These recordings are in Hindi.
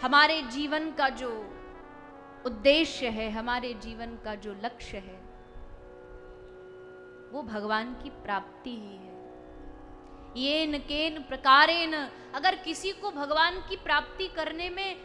हमारे जीवन का जो उद्देश्य है, हमारे जीवन का जो लक्ष्य है, वो भगवान की प्राप्ति ही है। येन केन प्रकारेण, अगर किसी को भगवान की प्राप्ति करने में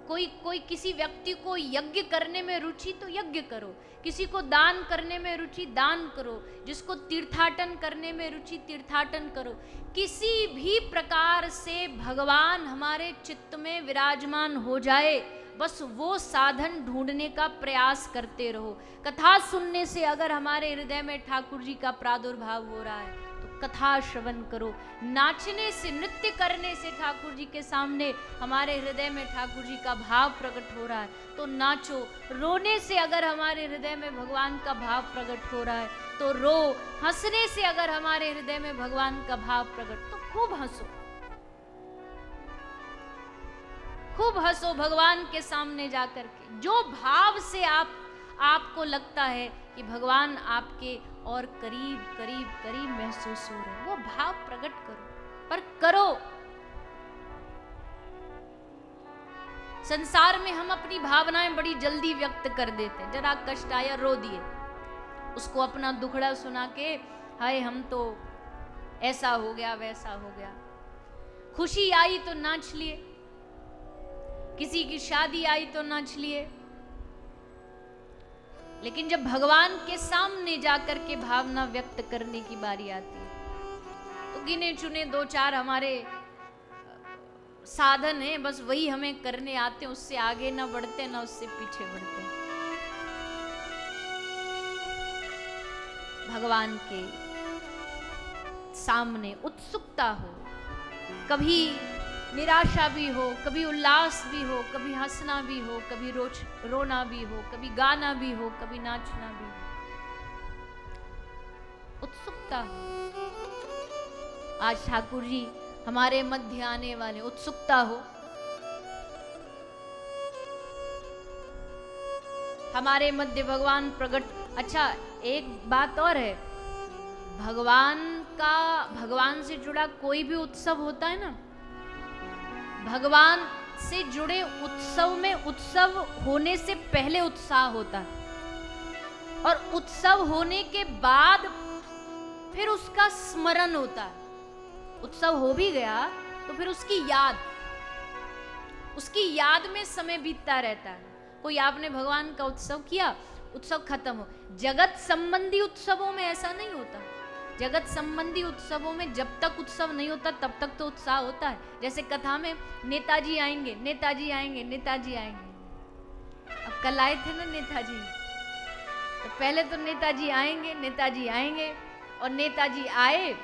कोई किसी व्यक्ति को यज्ञ करने में रुचि, तो यज्ञ करो। किसी को दान करने में रुचि, दान करो। जिसको तीर्थाटन करने में रुचि, तीर्थाटन करो। किसी भी प्रकार से भगवान हमारे चित्त में विराजमान हो जाए, बस वो साधन ढूंढने का प्रयास करते रहो। कथा सुनने से अगर हमारे हृदय में ठाकुर जी का प्रादुर्भाव हो रहा है तो कथा श्रवण करो। नाचने से, नृत्य करने से ठाकुर जी के सामने हमारे हृदय में ठाकुर जी का भाव प्रकट हो रहा है तो नाचो। रोने से अगर हमारे हृदय में भगवान का भाव प्रकट हो रहा है तो रो। हंसने से अगर हमारे हृदय में भगवान का भाव प्रकट, तो खूब हंसो, खूब हंसो भगवान के सामने जाकर के। जो भाव से आपको लगता है कि भगवान आपके और करीब करीब करीब महसूस हो रहे हैं, वो भाव प्रकट करो, पर करो। संसार में हम अपनी भावनाएं बड़ी जल्दी व्यक्त कर देते हैं। जरा कष्ट आया, रो दिए, उसको अपना दुखड़ा सुना के, हाय हम तो ऐसा हो गया, वैसा हो गया। खुशी आई तो नाच लिए, किसी की शादी आई तो नाच लिए। लेकिन जब भगवान के सामने जाकर के भावना व्यक्त करने की बारी आती है तो गिने चुने दो चार हमारे साधन हैं, बस वही हमें करने आते हैं। उससे आगे ना बढ़ते, ना उससे पीछे बढ़ते। भगवान के सामने उत्सुकता हो, कभी निराशा भी हो, कभी उल्लास भी हो, कभी हंसना भी हो, कभी रोना भी हो, कभी गाना भी हो, कभी नाचना भी हो। उत्सुकता हो। आज ठाकुर जी हमारे मध्य आने वाले, उत्सुकता हो। हमारे मध्य भगवान प्रकट। अच्छा, एक बात और है, भगवान से जुड़ा कोई भी उत्सव होता है ना, भगवान से जुड़े उत्सव में उत्सव होने से पहले उत्साह होता है और उत्सव होने के बाद फिर उसका स्मरण होता है। उत्सव हो भी गया तो फिर उसकी याद में समय बीतता रहता है। कोई आपने भगवान का उत्सव किया, उत्सव खत्म हो। जगत संबंधी उत्सवों में ऐसा नहीं होता। जगत संबंधी उत्सवों में जब तक उत्सव नहीं होता तब तक तो उत्साह होता है। जैसे कथा में नेताजी आएंगे, नेताजी आएंगे, नेताजी आएंगे। अब कल आए थे ना नेताजी, तो पहले तो नेताजी आएंगे और नेताजी आए,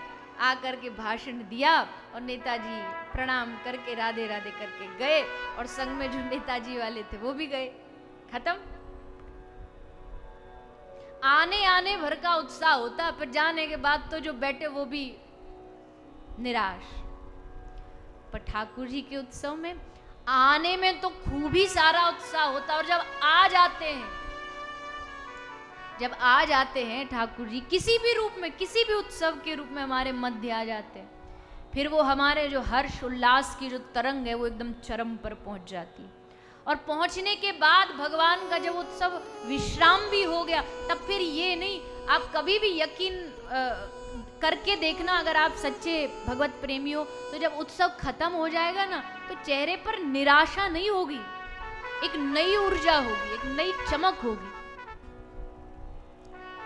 आकर के भाषण दिया और नेताजी प्रणाम करके राधे राधे करके गए और संग में जो नेताजी वाले थे वो भी गए। खत्म। आने भर का उत्साह होता है, पर जाने के बाद तो जो बैठे वो भी निराश। पर ठाकुर जी के उत्सव में आने में तो खूब ही सारा उत्साह होता है और जब आ जाते हैं ठाकुर जी किसी भी रूप में, किसी भी उत्सव के रूप में हमारे मध्य आ जाते हैं, फिर वो हमारे जो हर्ष उल्लास की जो तरंग है वो एकदम चरम पर पहुंच जाती है। और पहुंचने के बाद भगवान का जब उत्सव विश्राम भी हो गया, तब फिर ये नहीं, आप कभी भी यकीन करके देखना, अगर आप सच्चे भगवत प्रेमी हो, तो जब उत्सव खत्म हो जाएगा ना तो चेहरे पर निराशा नहीं होगी, एक नई ऊर्जा होगी, एक नई चमक होगी।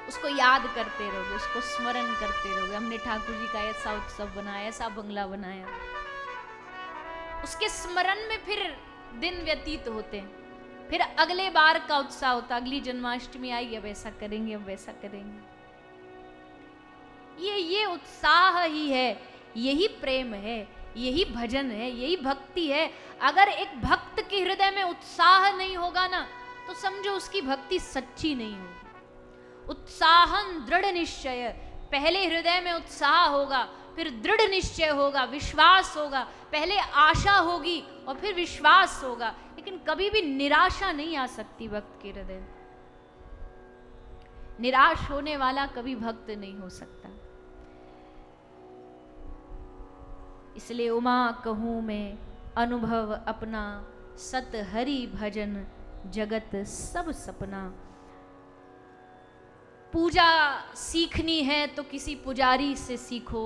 उसको याद करते रहोगे, उसको स्मरण करते रहोगे। हमने ठाकुर जी का ऐसा उत्सव बनाया, ऐसा बंगला बनाया, उसके स्मरण में फिर दिन व्यतीत होते हैं। फिर अगले बार का उत्साह होता, अगली जन्माष्टमी आई, अब ऐसा करेंगे, अब वैसा करेंगे। ये उत्साह ही है, यही प्रेम है, यही भजन है, यही भक्ति है। अगर एक भक्त के हृदय में उत्साह नहीं होगा ना तो समझो उसकी भक्ति सच्ची नहीं होगी। उत्साहन दृढ़ निश्चय, पहले हृदय में उत्साह होगा, फिर दृढ़ निश्चय होगा, विश्वास होगा। पहले आशा होगी और फिर विश्वास होगा, लेकिन कभी भी निराशा नहीं आ सकती भक्त के हृदय में। निराश होने वाला कभी भक्त नहीं हो सकता। इसलिए उमा कहूं मैं अनुभव अपना, सत हरि भजन जगत सब सपना। पूजा सीखनी है तो किसी पुजारी से सीखो,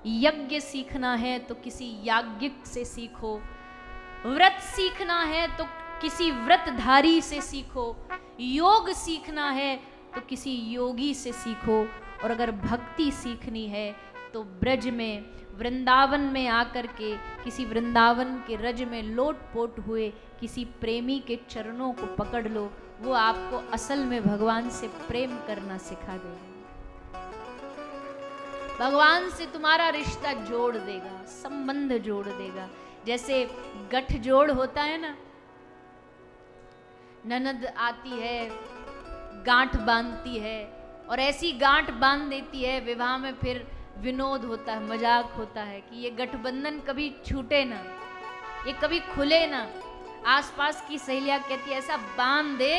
यज्ञ सीखना है तो किसी याज्ञिक से सीखो, व्रत सीखना है तो किसी व्रतधारी से सीखो, योग सीखना है तो किसी योगी से सीखो, और अगर भक्ति सीखनी है तो ब्रज में, वृंदावन में आकर के किसी वृंदावन के रज में लोटपोट हुए किसी प्रेमी के चरणों को पकड़ लो, वो आपको असल में भगवान से प्रेम करना सिखा देगा। भगवान से तुम्हारा रिश्ता जोड़ देगा, संबंध जोड़ देगा। जैसे गठजोड़ होता है ना, ननद आती है, गांठ बांधती है, और ऐसी गांठ बांध देती है, विवाह में फिर विनोद होता है, मजाक होता है कि ये गठबंधन कभी छूटे ना, ये कभी खुले ना। आसपास की सहेलियां कहती है ऐसा बांध दे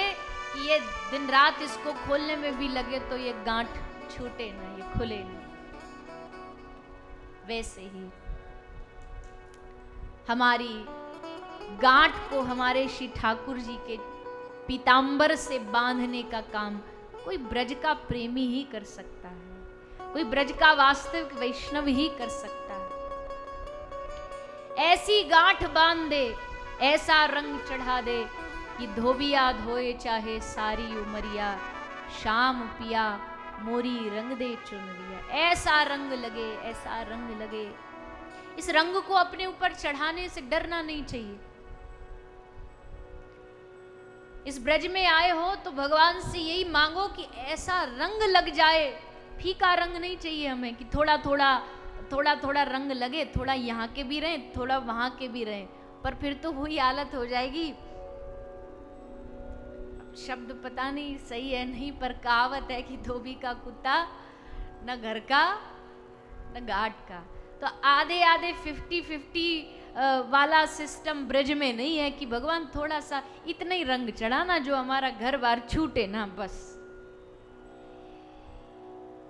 कि ये दिन रात इसको खोलने में भी लगे तो ये गांठ छूटे ना, ये खुले ना। वैसे ही हमारी गांठ को हमारे श्री ठाकुर जी के पीतांबर से बांधने का काम कोई ब्रज का प्रेमी ही कर सकता है, कोई ब्रज का वास्तविक वैष्णव ही कर सकता है। ऐसी गांठ बांध दे, ऐसा रंग चढ़ा दे कि धोबिया धोए चाहे सारी उमरिया, शाम पिया मोरी रंग दे चुनरिया। ऐसा रंग लगे, ऐसा रंग लगे। इस रंग को अपने ऊपर चढ़ाने से डरना नहीं चाहिए। इस ब्रज में आए हो तो भगवान से यही मांगो कि ऐसा रंग लग जाए। फीका रंग नहीं चाहिए हमें कि थोड़ा थोड़ा रंग लगे, थोड़ा यहाँ के भी रहे, थोड़ा वहां के भी रहे, पर फिर तो वही हालत हो जाएगी। शब्द पता नहीं सही है नहीं, पर कहावत है कि धोबी का कुत्ता न घर का न घाट का। तो आधे आधे 50-50 वाला सिस्टम ब्रज में नहीं है कि भगवान थोड़ा सा इतना ही रंग चढ़ाना जो हमारा घर बार छूटे ना, बस।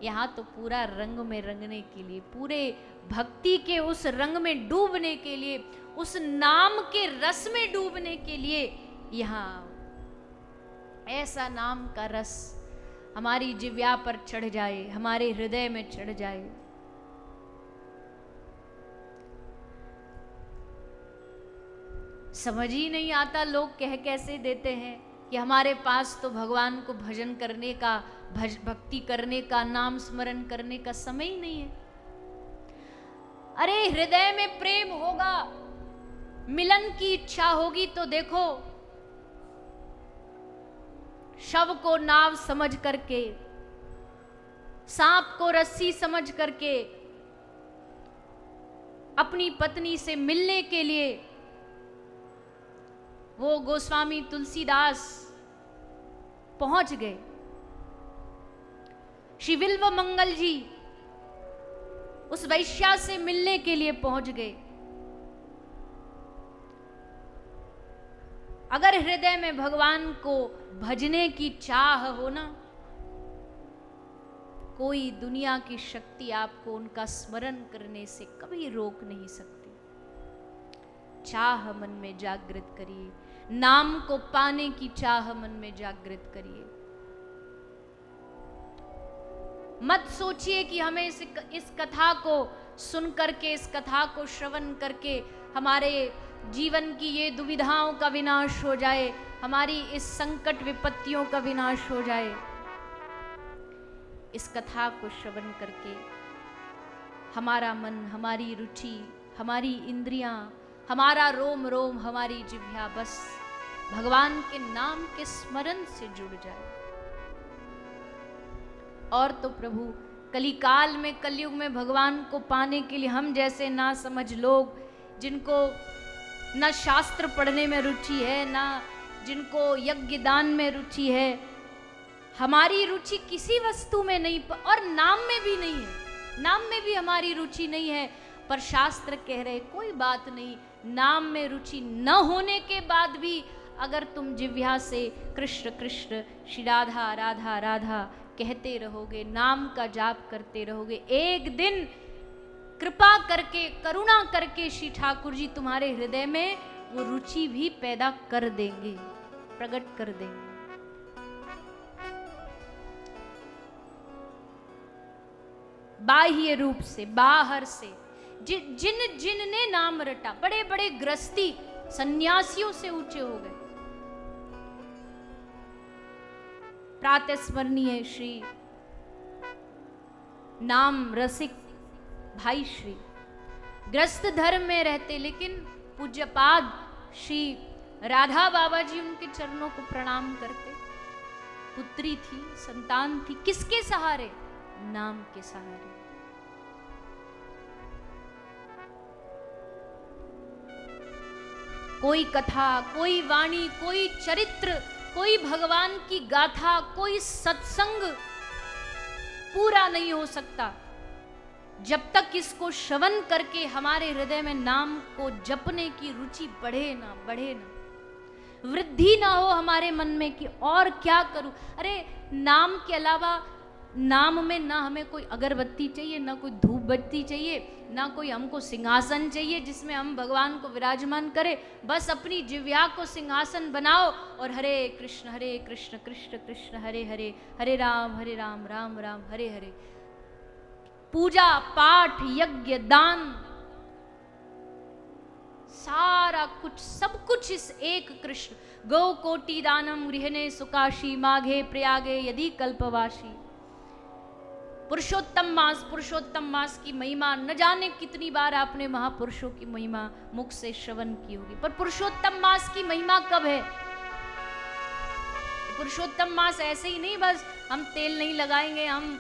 यहाँ तो पूरा रंग में रंगने के लिए, पूरे भक्ति के उस रंग में डूबने के लिए, उस नाम के रस में डूबने के लिए यहाँ ऐसा नाम का रस हमारी जिह्वा पर चढ़ जाए, हमारे हृदय में चढ़ जाए। समझ ही नहीं आता लोग कह कैसे देते हैं कि हमारे पास तो भगवान को भजन करने का, भक्ति करने का, नाम स्मरण करने का समय ही नहीं है। अरे हृदय में प्रेम होगा, मिलन की इच्छा होगी तो देखो, शव को नाव समझ करके, सांप को रस्सी समझ करके अपनी पत्नी से मिलने के लिए वो गोस्वामी तुलसीदास पहुंच गए। श्री बिल्व मंगल जी उस वैश्या से मिलने के लिए पहुंच गए। अगर हृदय में भगवान को भजने की चाह हो ना, कोई दुनिया की शक्ति आपको उनका स्मरण करने से कभी रोक नहीं सकती। चाह मन में जागृत करिए, नाम को पाने की चाह मन में जागृत करिए। मत सोचिए कि हमें इस कथा को सुन करके, इस कथा को श्रवण करके हमारे जीवन की ये दुविधाओं का विनाश हो जाए, हमारी इस संकट विपत्तियों का विनाश हो जाए। इस कथा को श्रवण करके हमारा मन, हमारी रुचि, हमारी इंद्रियां, हमारा रोम रोम, हमारी जिह्वा बस भगवान के नाम के स्मरण से जुड़ जाए। और तो प्रभु कलिकाल में, कलयुग में भगवान को पाने के लिए हम जैसे ना समझ लोग, जिनको ना शास्त्र पढ़ने में रुचि है, ना जिनको यज्ञ दान में रुचि है, हमारी रुचि किसी वस्तु में नहीं और नाम में भी नहीं है, नाम में भी हमारी रुचि नहीं है। पर शास्त्र कह रहे कोई बात नहीं, नाम में रुचि न होने के बाद भी अगर तुम जिह्वा से कृष्ण कृष्ण, श्री राधा राधा राधा कहते रहोगे, नाम का जाप करते रहोगे, एक दिन कृपा करके, करुणा करके श्री ठाकुर जी तुम्हारे हृदय में वो रुचि भी पैदा कर देंगे, प्रकट कर देंगे। बाह्य रूप से, बाहर से, जिनने नाम रटा, बड़े बड़े गृहस्थी सन्यासियों से ऊंचे हो गए। प्रातस्मरणीय श्री नाम रसिक भाई श्री ग्रस्त धर्म में रहते, लेकिन पूज्यपाद श्री राधा बाबा जी उनके चरणों को प्रणाम करते। पुत्री थी, संतान थी, किसके सहारे? नाम के सहारे। कोई कथा, कोई वाणी, कोई चरित्र, कोई भगवान की गाथा, कोई सत्संग पूरा नहीं हो सकता जब तक इसको श्रवण करके हमारे हृदय में नाम को जपने की रुचि बढ़े ना, बढ़े ना, वृद्धि ना हो हमारे मन में कि और क्या करूं। अरे नाम के अलावा, नाम में ना हमें कोई अगरबत्ती चाहिए, ना कोई धूप बत्ती चाहिए, ना कोई हमको सिंहासन चाहिए जिसमें हम भगवान को विराजमान करें। बस अपनी जिह्वा को सिंहासन बनाओ और हरे कृष्ण कृष्ण कृष्ण हरे हरे, हरे राम राम राम हरे हरे। पूजा पाठ यज्ञ दान सारा कुछ, सब कुछ इस एक कृष्ण। गौ कोटि दानम गृहणे सुकाशी, माघे प्रयागे यदि कल्पवासी। पुरुषोत्तम मास की महिमा न जाने कितनी बार आपने महापुरुषों की महिमा मुख से श्रवण की होगी, पर पुरुषोत्तम मास की महिमा कब है? पुरुषोत्तम मास ऐसे ही नहीं, बस हम तेल नहीं लगाएंगे, हम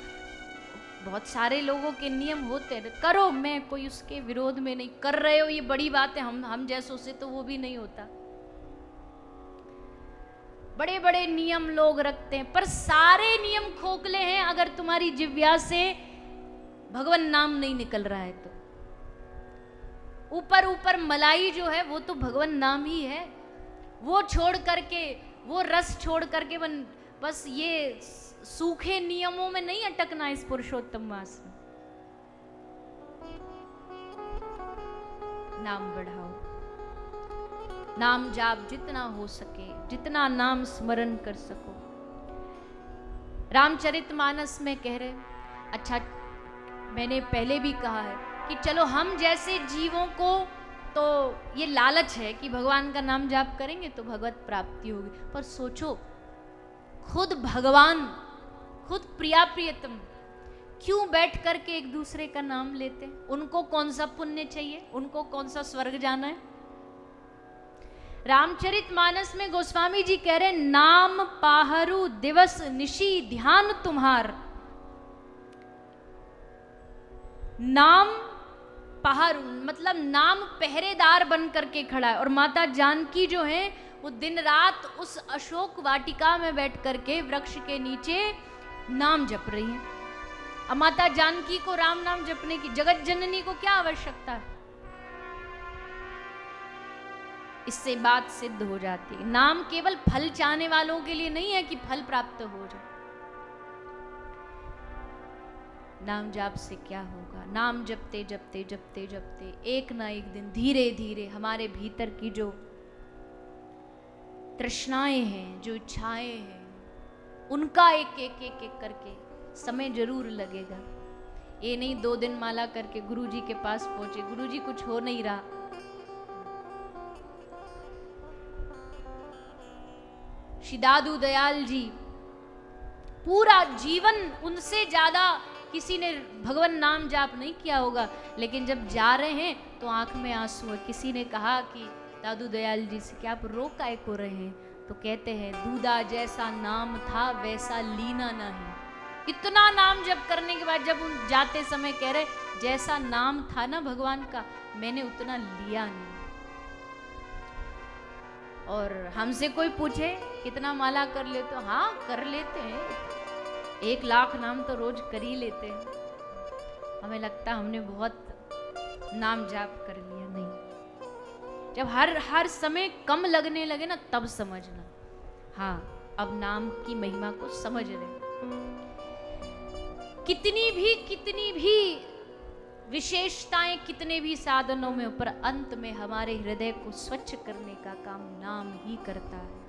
बहुत सारे लोगों के नियम होते हैं, करो, मैं कोई उसके विरोध में नहीं, कर रहे हो ये बड़ी बात है, हम जैसों से तो वो भी नहीं होता। बड़े बड़े नियम लोग रखते हैं, पर सारे नियम खोखले हैं अगर तुम्हारी जिह्वा से भगवान नाम नहीं निकल रहा है तो। ऊपर ऊपर मलाई जो है वो तो भगवान नाम ही है, वो छोड़ करके, वो रस छोड़ करके बस ये सूखे नियमों में नहीं अटकना इस पुरुषोत्तम मास में। नाम बढ़ाओ, नाम जाप जितना हो सके, जितना नाम स्मरण कर सको। रामचरितमानस में कह रहे, अच्छा मैंने पहले भी कहा है कि चलो हम जैसे जीवों को तो ये लालच है कि भगवान का नाम जाप करेंगे तो भगवत प्राप्ति होगी, पर सोचो खुद भगवान, खुद प्रिया प्रियतम क्यों बैठ करके एक दूसरे का नाम लेते हैं? उनको कौन सा पुण्य चाहिए? उनको कौन सा स्वर्ग जाना है? रामचरितमानस में गोस्वामी जी कह रहे, नाम पाहरू दिवस निशी ध्यान तुम्हार। नाम पहाड़ मतलब नाम पहरेदार बन करके खड़ा है, और माता जानकी जो है वो दिन रात उस अशोक वाटिका में बैठ करके वृक्ष के नीचे नाम जप रही है। अब माता जानकी को राम नाम जपने की जगत जननी को क्या आवश्यकता है? इससे बात सिद्ध हो जाती है। नाम केवल फल चाहने वालों के लिए नहीं है कि फल प्राप्त हो जाए। नाम जाप से क्या होगा? नाम जपते जपते जपते जपते एक ना एक दिन धीरे धीरे हमारे भीतर की जो तृष्णाएं हैं, जो इच्छाएं हैं, उनका एक एक एक एक करके समय जरूर लगेगा। ये नहीं 2 दिन माला करके गुरुजी के पास पहुंचे, गुरुजी कुछ हो नहीं रहा, श्री दादू दयाल जी पूरा जीवन, उनसे ज्यादा किसी ने भगवान नाम जाप नहीं किया होगा, लेकिन जब जा रहे हैं तो आंख में आंसू है। किसी ने कहा कि दादू दयाल जी से, क्या आप रो काहे को रहे हैं? तो कहते हैं, दूधा जैसा नाम था वैसा लीना नहीं। इतना नाम जप करने के बाद जब उन जाते समय कह रहे, जैसा नाम था ना भगवान का, मैंने उतना लिया नहीं। और हमसे कोई पूछे कितना माला कर लेते हो? हाँ कर लेते हैं, 1 लाख नाम तो रोज कर ही लेते हैं। हमें लगता हमने बहुत नाम जाप कर लिया। नहीं, जब हर समय कम लगने लगे ना, तब समझना हाँ अब नाम की महिमा को समझ रहे। कितनी भी विशेषताएं कितने भी साधनों में, पर अंत में हमारे हृदय को स्वच्छ करने का काम नाम ही करता है।